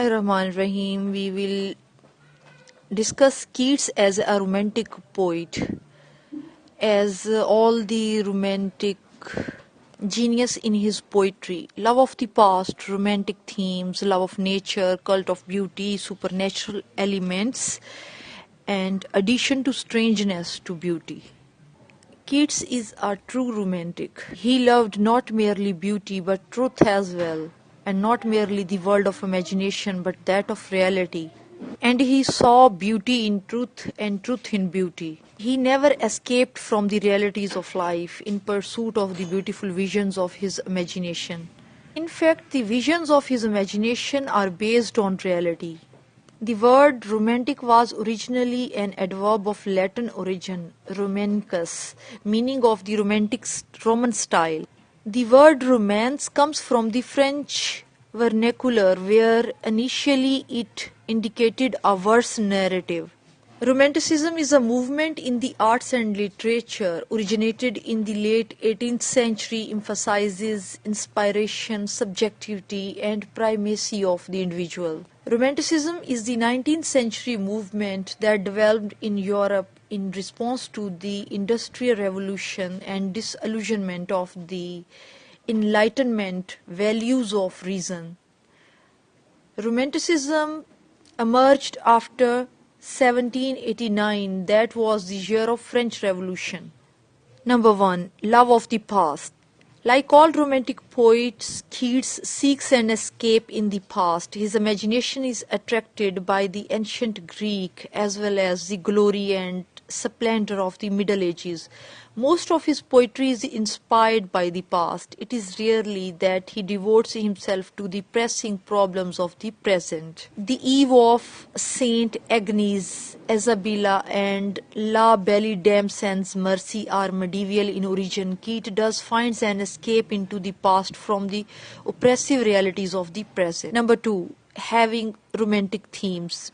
Rahman Rahim, we will discuss Keats as a romantic poet, as all the romantic genius in his poetry. Love of the past, romantic themes, love of nature, cult of beauty, supernatural elements, and addition to strangeness to beauty. Keats is a true romantic. He loved not merely beauty but truth as well, and not merely the world of imagination but that of reality. And he saw beauty in truth and truth in beauty. He never escaped from the realities of life in pursuit of the beautiful visions of his imagination. In fact, the visions of his imagination are based on reality. The word romantic was originally an adverb of Latin origin, romanicus, meaning of the romantic Roman style. The word romance comes from the French vernacular, where initially it indicated a verse narrative. Romanticism is a movement in the arts and literature originated in the late 18th century, emphasizes inspiration, subjectivity, and primacy of the individual. Romanticism is the 19th century movement that developed in Europe in response to the Industrial Revolution and disillusionment of the Enlightenment values of reason. Romanticism emerged after 1789, that was the year of French Revolution. Number 1. Love of the past. Like all romantic poets, Keats seeks an escape in the past. His imagination is attracted by the ancient Greek as well as the glory and splendor of the Middle Ages. Most of his poetry is inspired by the past. It is rarely that he devotes himself to the pressing problems of the present. The Eve of Saint Agnes, Isabella, and La Belle Dame Sans Mercy are medieval in origin. Keats thus finds an escape into the past from the oppressive realities of the present. Number 2. Having romantic themes.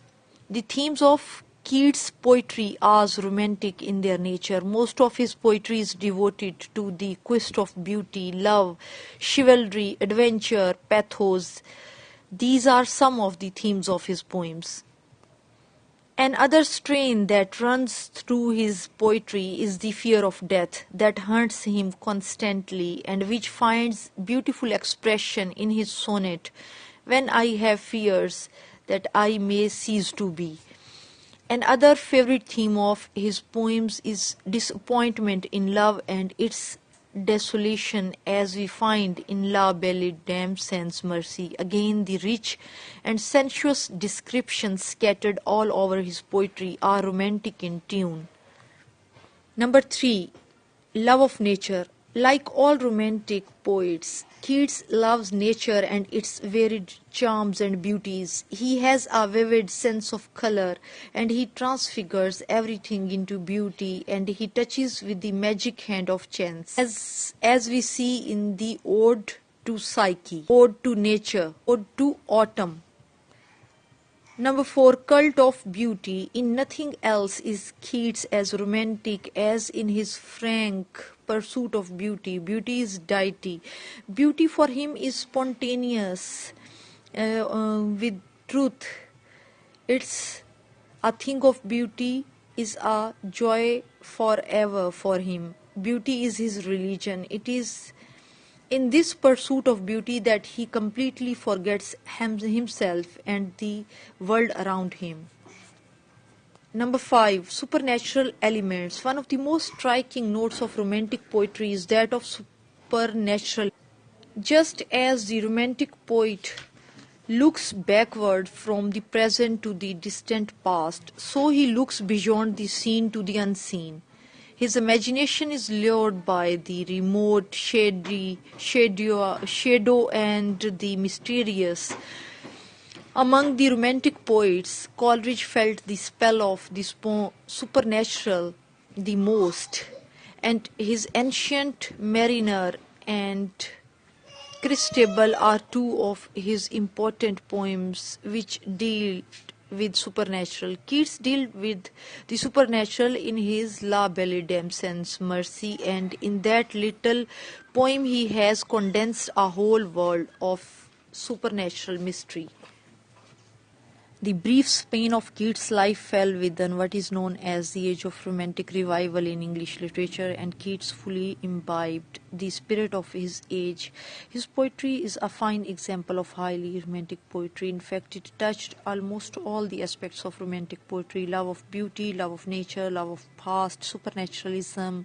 The themes of Keats' poetry are romantic in their nature. Most of his poetry is devoted to the quest of beauty, love, chivalry, adventure, pathos. These are some of the themes of his poems. Another strain that runs through his poetry is the fear of death that haunts him constantly and which finds beautiful expression in his sonnet, "When I have fears that I may cease to be." Another favorite theme of his poems is disappointment in love and its desolation, as we find in La Belle Dame Sans Mercy. Again, the rich and sensuous descriptions scattered all over his poetry are romantic in tune. Number 3. Love of nature. Like all romantic poets, Keats loves nature and its varied charms and beauties. He has a vivid sense of color and he transfigures everything into beauty and he touches with the magic hand of chance. As we see in the Ode to Psyche, Ode to Nature, Ode to Autumn. Number 4. Cult of beauty. In nothing else is Keats as romantic as in his frank pursuit of beauty. Beauty is deity. Beauty for him is spontaneous with truth. It's a thing of beauty is a joy forever for him. Beauty is his religion. It is in this pursuit of beauty that he completely forgets himself and the world around him. Number 5. Supernatural elements. One of the most striking notes of romantic poetry is that of supernatural. Just as the romantic poet looks backward from the present to the distant past, so he looks beyond the seen to the unseen. His imagination is lured by the remote, shadow and the mysterious. Among the romantic poets, Coleridge felt the spell of the supernatural the most, and his Ancient Mariner and Christabel are two of his important poems which deal with supernatural. Keats dealt with the supernatural in his La Belle Dame Sans Mercy, and in that little poem he has condensed a whole world of supernatural mystery. The brief span of Keats' life fell within what is known as the age of romantic revival in English literature, and Keats fully imbibed the spirit of his age. His poetry is a fine example of highly romantic poetry. In fact, it touched almost all the aspects of romantic poetry: love of beauty, love of nature, love of past, supernaturalism,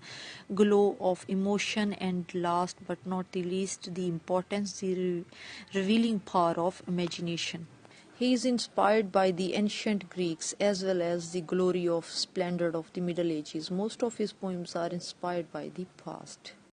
glow of emotion, and last but not the least, the importance, the revealing power of imagination. He is inspired by the ancient Greeks as well as the glory of splendor of the Middle Ages. Most of his poems are inspired by the past.